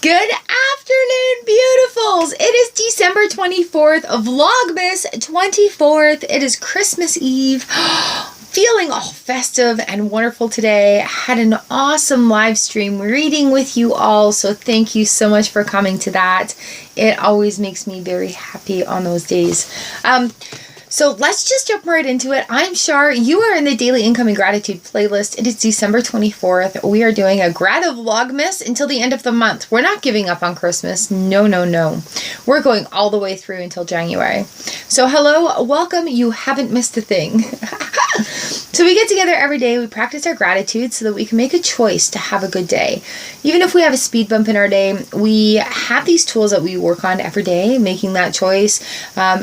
Good afternoon, beautifuls. It is December 24th, Vlogmas 24th. It is Christmas Eve. Feeling all festive and wonderful today. Had an awesome live stream reading with you all, so thank you so much for coming to that. It always makes me very happy on those days. So let's just jump right into it. I'm Char. You are in the Daily Income and Gratitude playlist. It is December 24th. We are doing a grad Vlogmas until the end of the month. We're not giving up on Christmas. No, no, no. We're going all the way through until January. So hello, welcome. You haven't missed a thing. So we get together every day. We practice our gratitude so that we can make a choice to have a good day. Even if we have a speed bump in our day, we have these tools that we work on every day, making that choice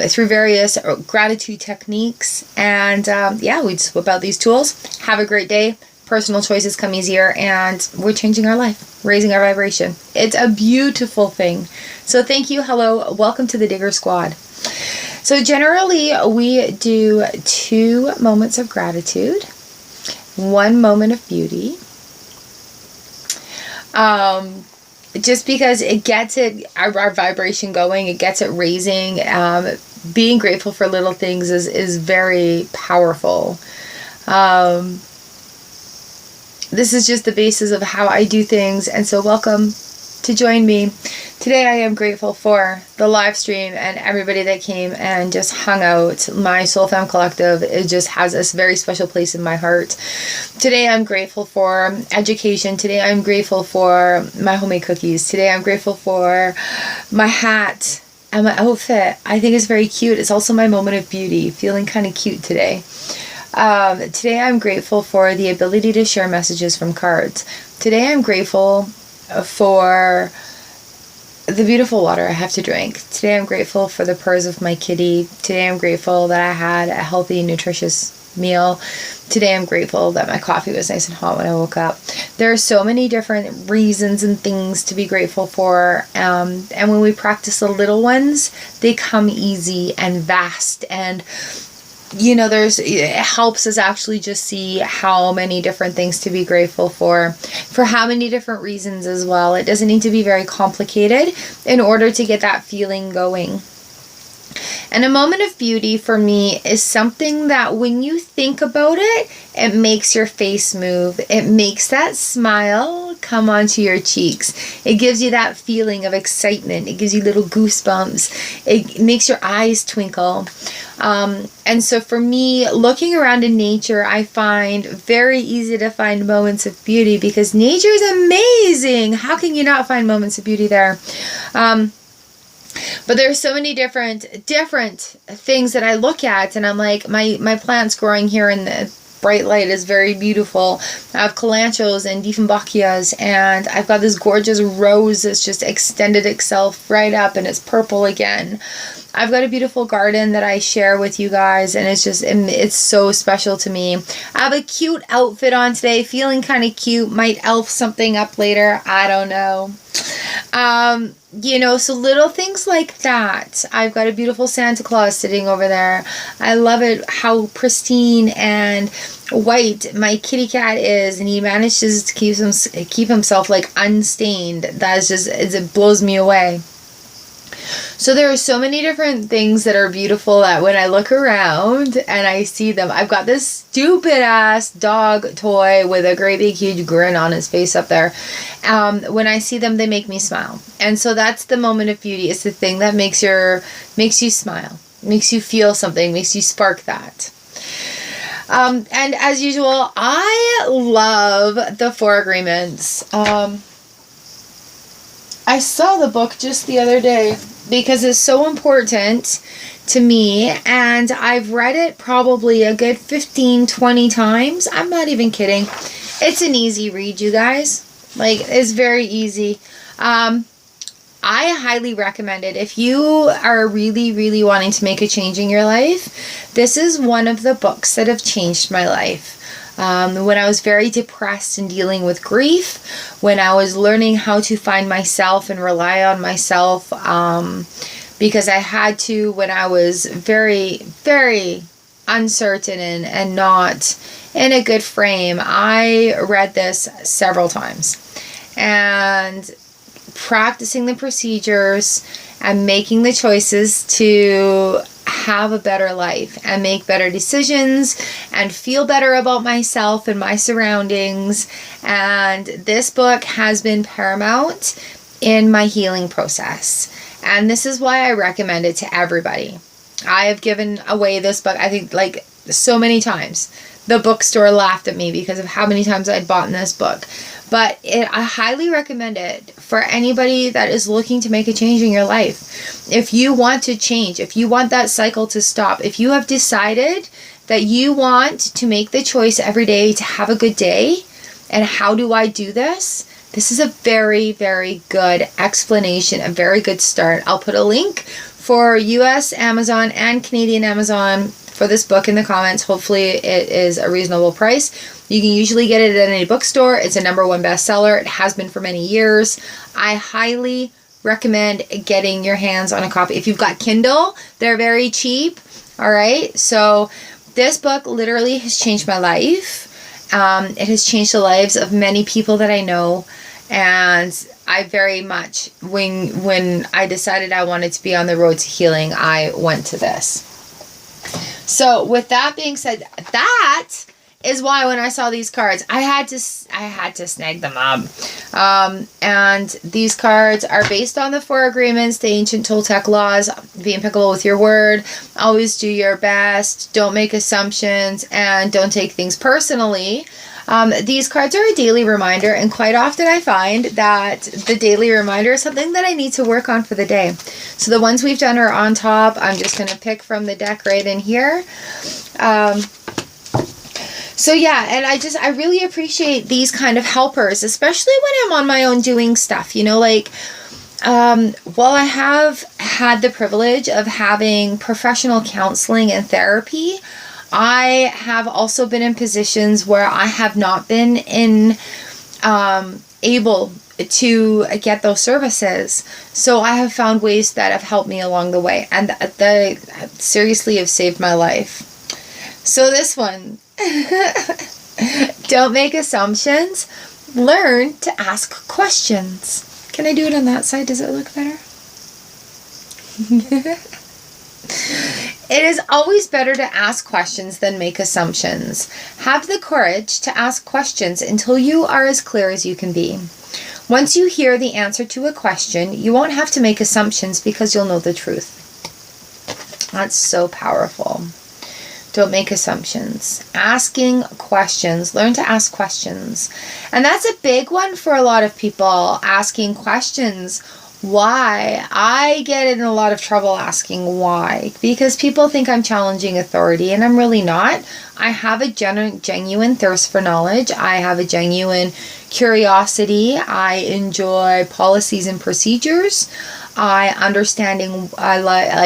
through various gratitude techniques. And yeah, we just whip out these tools, have a great day. Personal choices come easier, and we're changing our life, raising our vibration. It's a beautiful thing. So thank you. Hello. Welcome to the Digger Squad. So generally, we do 2 moments of gratitude, 1 moment of beauty. Just because it gets our vibration going, it gets it raising. Being grateful for little things is very powerful. This is just the basis of how I do things, and so welcome to join me. Today I am grateful for the live stream and everybody that came and just hung out. My Soul Fam Collective, it just has this very special place in my heart. Today I'm grateful for education. Today I'm grateful for my homemade cookies. Today I'm grateful for my hat and my outfit. I think it's very cute. It's also my moment of beauty, feeling kind of cute today. Today I'm grateful for the ability to share messages from cards. Today I'm grateful for the beautiful water I have to drink. Today I'm grateful for the purrs of my kitty. Today I'm grateful that I had a healthy, nutritious meal. Today I'm grateful that my coffee was nice and hot when I woke up. There are so many different reasons and things to be grateful for. And when we practice the little ones, they come easy and vast, and you know, it helps us actually just see how many different things to be grateful for how many different reasons as well. It doesn't need to be very complicated in order to get that feeling going. And a moment of beauty for me is something that when you think about it, it makes your face move. It makes that smile come onto your cheeks. It gives you that feeling of excitement. It gives you little goosebumps. It makes your eyes twinkle. And so for me, looking around in nature, I find very easy to find moments of beauty because nature is amazing. How can you not find moments of beauty there? But there's so many different things that I look at, and I'm like, my plants growing here in the bright light is very beautiful. I have calantros and dieffenbachias, and I've got this gorgeous rose that's just extended itself right up, and it's purple again. I've got a beautiful garden that I share with you guys, and it's so special to me. I have a cute outfit on today, feeling kind of cute. Might elf something up later. I don't know. You know, so little things like that. I've got a beautiful Santa Claus sitting over there. I love it how pristine and white my kitty cat is, and he manages to keep himself like unstained. It blows me away. So there are so many different things that are beautiful that when I look around and I see them, I've got this stupid ass dog toy with a great big huge grin on his face up there. When I see them, they make me smile. And so that's the moment of beauty. It's the thing that makes you smile, makes you feel something, makes you spark that. And as usual, I love the 4 agreements. I saw the book just the other day because it's so important to me, and I've read it probably a good 15-20 times. I'm not even kidding. It's an easy read, you guys. Like, it's very easy. I highly recommend it. If you are really, really wanting to make a change in your life, this is one of the books that have changed my life. When I was very depressed and dealing with grief, when I was learning how to find myself and rely on myself, because I had to when I was very, very uncertain and not in a good frame, I read this several times. And practicing the procedures and making the choices to have a better life and make better decisions and feel better about myself and my surroundings. And this book has been paramount in my healing process. And this is why I recommend it to everybody. I have given away this book, I think, like so many times. The bookstore laughed at me because of how many times I'd bought in this book. But I highly recommend it for anybody that is looking to make a change in your life. If you want to change, if you want that cycle to stop, if you have decided that you want to make the choice every day to have a good day, and how do I do this? This is a very, very good explanation, a very good start. I'll put a link for US Amazon and Canadian Amazon for this book in the comments. Hopefully it is a reasonable price. You can usually get it at any bookstore. It's a #1 bestseller. It has been for many years. I highly recommend getting your hands on a copy. If you've got Kindle, they're very cheap. All right. So this book literally has changed my life. It has changed the lives of many people that I know. And I very much, when I decided I wanted to be on the road to healing, I went to this. So with that being said, that is why when I saw these cards, I had to snag them up. And these cards are based on the 4 agreements, the ancient Toltec laws, be impeccable with your word, always do your best, don't make assumptions, and don't take things personally. These cards are a daily reminder, and quite often I find that the daily reminder is something that I need to work on for the day. So the ones we've done are on top. I'm just going to pick from the deck right in here. So yeah, and I really appreciate these kind of helpers, especially when I'm on my own doing stuff, you know, like, while I have had the privilege of having professional counseling and therapy, I have also been in positions where I have not been able to get those services. So I have found ways that have helped me along the way, and they seriously have saved my life. So this one, don't make assumptions, learn to ask questions. Can I do it on that side? Does it look better? It is always better to ask questions than make assumptions. Have the courage to ask questions until you are as clear as you can be. Once you hear the answer to a question, you won't have to make assumptions because you'll know the truth. That's so powerful. Don't make assumptions. Asking questions. Learn to ask questions. And that's a big one for a lot of people, asking questions. Why? I get in a lot of trouble asking why, because people think I'm challenging authority, and I'm really not. I have a genuine thirst for knowledge. I have a genuine curiosity. I enjoy policies and procedures. I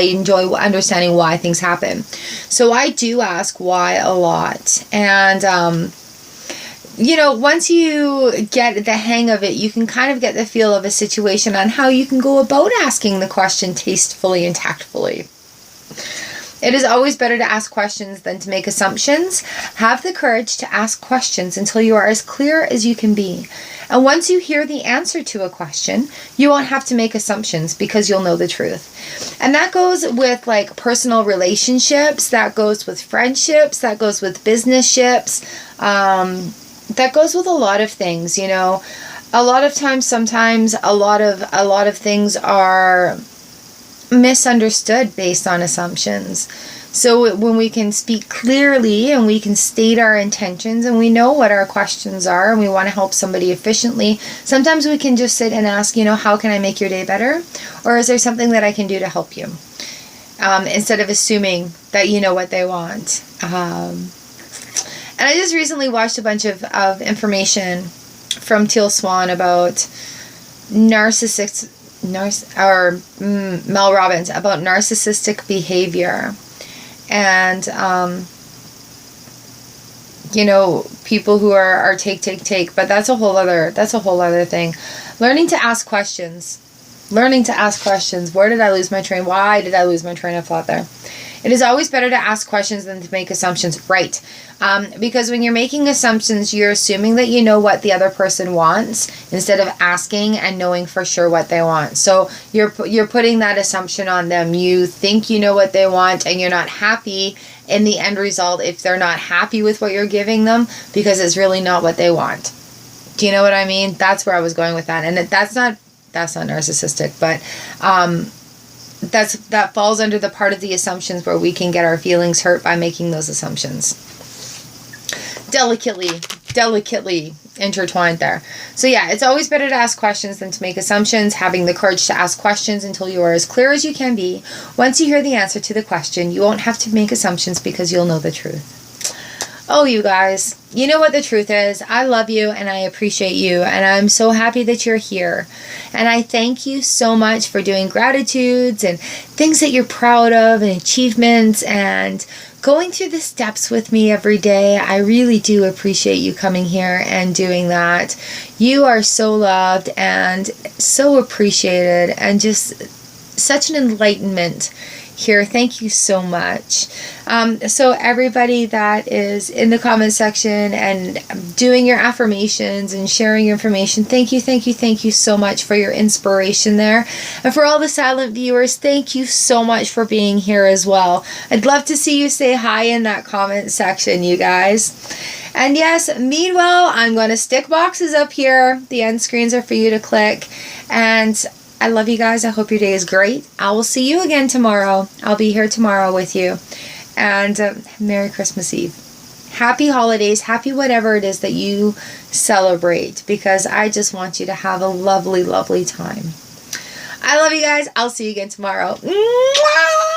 enjoy understanding why things happen. So I do ask why a lot. And you know, once you get the hang of it, you can kind of get the feel of a situation on how you can go about asking the question tastefully and tactfully. It is always better to ask questions than to make assumptions. Have the courage to ask questions until you are as clear as you can be. And once you hear the answer to a question, you won't have to make assumptions because you'll know the truth. And that goes with like personal relationships, that goes with friendships, that goes with business-ships, that goes with a lot of things, you know. A lot of times, sometimes a lot of things are misunderstood based on assumptions. So when we can speak clearly and we can state our intentions and we know what our questions are and we want to help somebody efficiently, sometimes we can just sit and ask, you know, how can I make your day better? Or is there something that I can do to help you? Instead of assuming that you know what they want. And I just recently watched a bunch of information from Teal Swan about Mel Robbins, about narcissistic behavior. And, you know, people who are take, but that's a whole other thing. Learning to ask questions. Where did I lose my train? Why did I lose my train of thought there? It is always better to ask questions than to make assumptions. Right. Because when you're making assumptions, you're assuming that you know what the other person wants instead of asking and knowing for sure what they want. So you're putting that assumption on them. You think you know what they want, and you're not happy in the end result if they're not happy with what you're giving them, because it's really not what they want. Do you know what I mean? That's where I was going with that. And that's not narcissistic, but that falls under the part of the assumptions where we can get our feelings hurt by making those assumptions. Delicately intertwined there. So yeah, it's always better to ask questions than to make assumptions. Having the courage to ask questions until you are as clear as you can be. Once you hear the answer to the question, you won't have to make assumptions because you'll know the truth. Oh, you guys, you know what the truth is. I love you and I appreciate you, and I'm so happy that you're here. And I thank you so much for doing gratitudes and things that you're proud of and achievements and going through the steps with me every day. I really do appreciate you coming here and doing that. You are so loved and so appreciated, and just such an enlightenment here. Thank you so much. So everybody that is in the comment section and doing your affirmations and sharing your information, thank you so much for your inspiration there. And for all the silent viewers, thank you so much for being here as well. I'd love to see you say hi in that comment section, you guys. And yes, meanwhile, I'm going to stick boxes up here. The end screens are for you to click. And I love you guys. I hope your day is great. I will see you again tomorrow. I'll be here tomorrow with you. And Merry Christmas Eve. Happy holidays. Happy whatever it is that you celebrate, because I just want you to have a lovely, lovely time. I love you guys. I'll see you again tomorrow. Mwah!